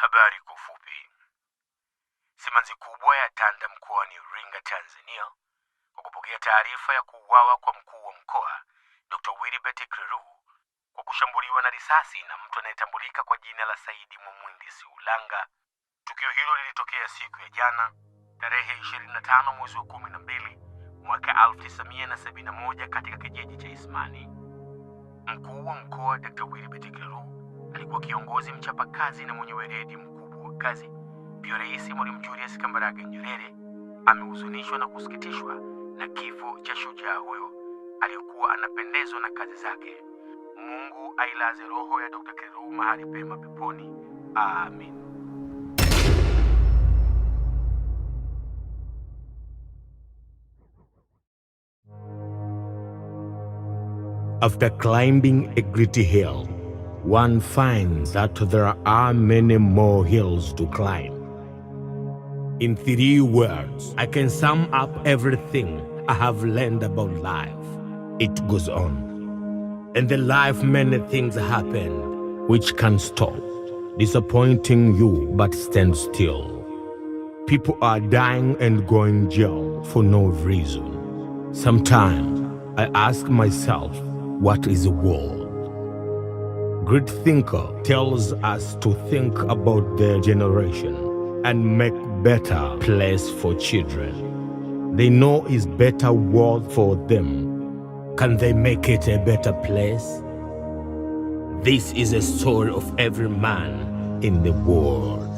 Habari kwa ufupi. Simanzi kubwa ya tanda mkoani Iringa, Tanzania, kwa kupokea taarifa ya kuuawa kwa mkuu wa mkoa Dr. Wilibert Kreru kwa kushambuliwa na risasi na mtu anayetambulika kwa jina la Saidi Mwamwindi Siulanga. Tukio hilo lilitokea siku ya jana, tarehe 25 mwezi wa 12 mwaka 1971 katika kijiji cha Ismani. Mkuu wa mkoa Dr. Wilibert Kreru alikuwa kiongozi mchapakazi na mwenye weledi mkubwa wa kazi. Pia Rais Mwalimu Julius Kambarage Nyerere amehuzunishwa na kusikitishwa na kifo cha shujaa huyo aliyokuwa anapendezwa na kazi zake. Mungu ailaze roho ya Dr. Kreru mahali pema peponi. Amin. After climbing a gritty hill, one finds that there are many more hills to climb. In 3 words, I can sum up everything I have learned about life. It goes on. In the life, many things happen which can stop, disappointing you but stand still. People are dying and going jail for no reason. Sometimes I ask myself, what is the world? Great thinker tells us to think about their generation and make better place for children. They know is better world for them. Can they make it a better place? This is a story of every man in the world.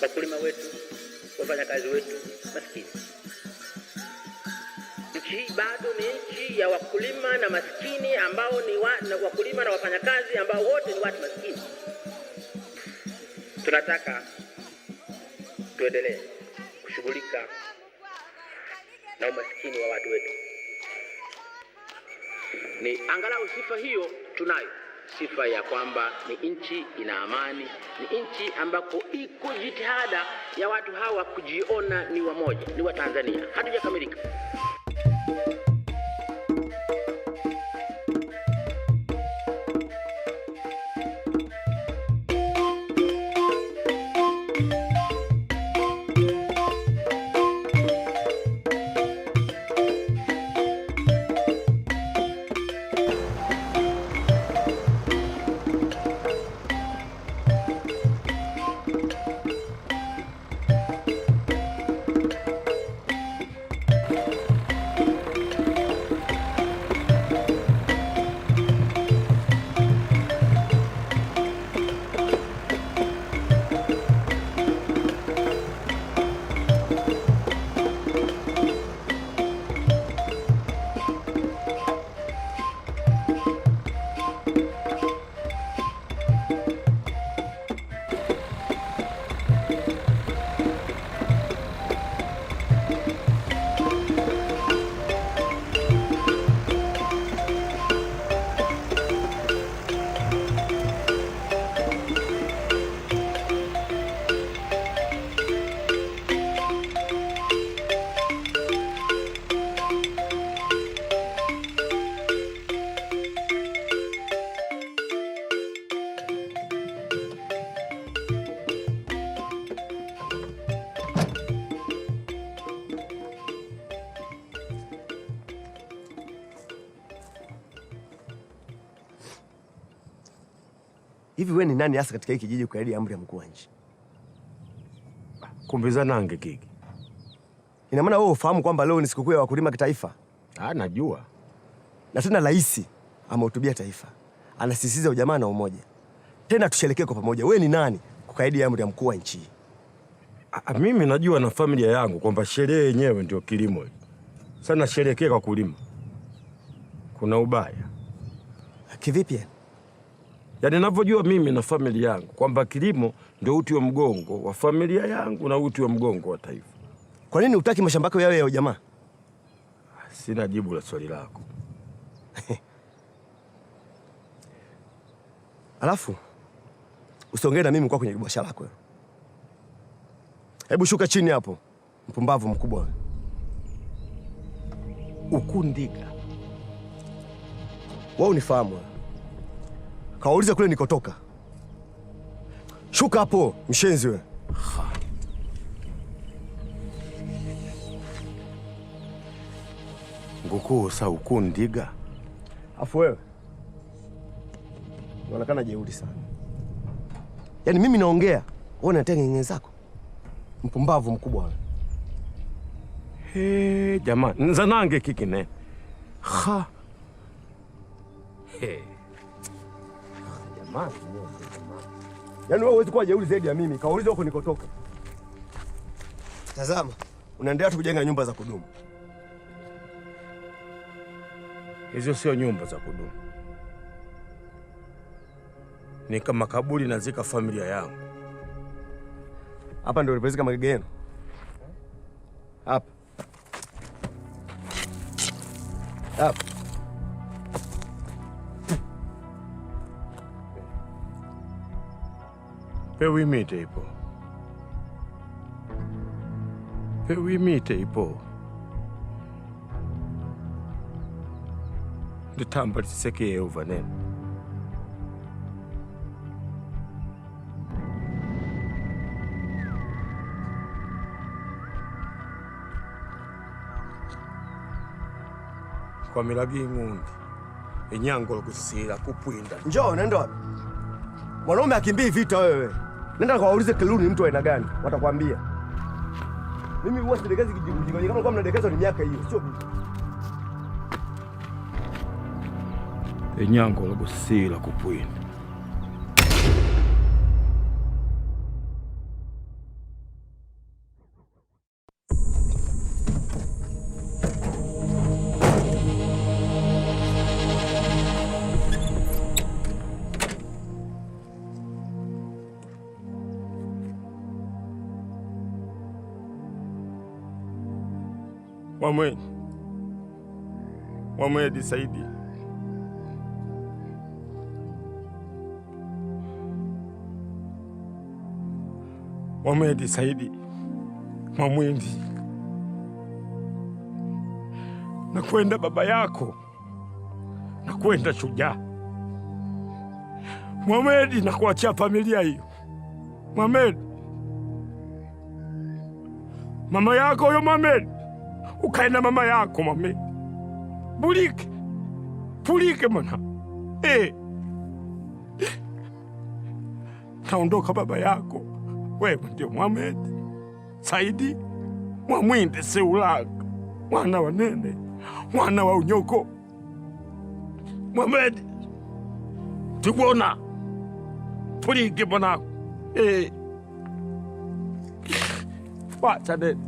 Wakulima wetu, wafanyakazi wetu maskini. Nchi hii bado ni nchi ya wakulima na maskini ambao ni wakulima na wafanyakazi ambao wote ni watu maskini. Tunataka tuendelee kushughulika na umaskini wa watu wetu. Ni angalau sifa hiyo tunayo. Sifa ya kwamba ni nchi ina amani, ni nchi ambako iko jitihada ya watu hawa kujiona ni wamoja, ni wa Tanzania. Hatujakamilika. Hivi wewe ni nani hasa katika hiki kijiji ukaidi amri ya mkuu wa nchi? Kumbiza nange kiki. Ina maana wewe ufahamu kwamba leo ni sikukuu ya wakulima kitaifa? Najua. Na tena rais amehutubia taifa. Anasisitiza ujamaa na umoja. Tena tusherekee kwa pamoja. Wewe ni nani kukaidi amri ya mkuu wa nchi? Mimi najua na familia yangu kwamba sherehe yenyewe ndio kilimo. Sana sherekee kwa kulima. Kuna ubaya. Kivipi? Yaani ninavyojua mimi na familia yangu kwamba kilimo ndio uti wa mgongo wa familia yangu na uti wa mgongo wa taifa. Kwa nini hutaki mashamba yako yawe ya ujamaa? Sina jibu la swali lako. Alafu usiongee na mimi kwa kwenye biashara yako. Hebu shuka chini hapo. Mpumbavu mkubwa wewe. Ukundiga. Wewe unifahamu wewe. Kauliza kule nikotoka. Shuka hapo, mshenzi wewe. Ngukuu sa ukundiga. Afu wewe unaonekana jeuri sana. Yaani mimi naongea, wewe unatenga ngenge zako. Mpumbavu mkubwa wewe. Jamaa, nzanange kiki ne. Ha. Jamaa. Yaani wewe huwezi kuwa jeuri zaidi ya mimi. Kauliza huko nikotoka. Tazama, unaendelea tu kujenga nyumba za kudumu. Hizo sio nyumba za kudumu. Ni kama kaburi nazika familia yangu. Hapa ndio ulipozika magege yenu. Hapa. Hapa. Pewimite ipo. Pewimite ipo. Nditamba liseke Yehova nene. Kwa milagi ng'undi enyango lokusira kupwinda. Njoo, nenda wapi? Mwanaume akimbii vita wewe. Nenda kawaulize Kiluni mtu aina gani, watakwambia. Mimi huwa sidekezi kijiji kama kwa mnadekezwa ni miaka hiyo, sio mimi. Enyango lokusira kupwinda. Mwamwedi Saidi. Mwamwedi Saidi. Mwamwedi. Nakwenda baba yako. Nakwenda shujaa. Mwamwedi, nakuachia familia hiyo. Mwamwedi. Mama yako huyo Mwamwedi. Ukaenda mama yako Mwamwedi. Bulike. Pulike mwana. Naondoka baba yako. Wewe ndio Mwamwedi Saidi Mwamwindi Seulaga, mwana wa Nene, mwana wa Unyoko. Mwamwedi, tubona. Pulike mwanangu. Wacha nene.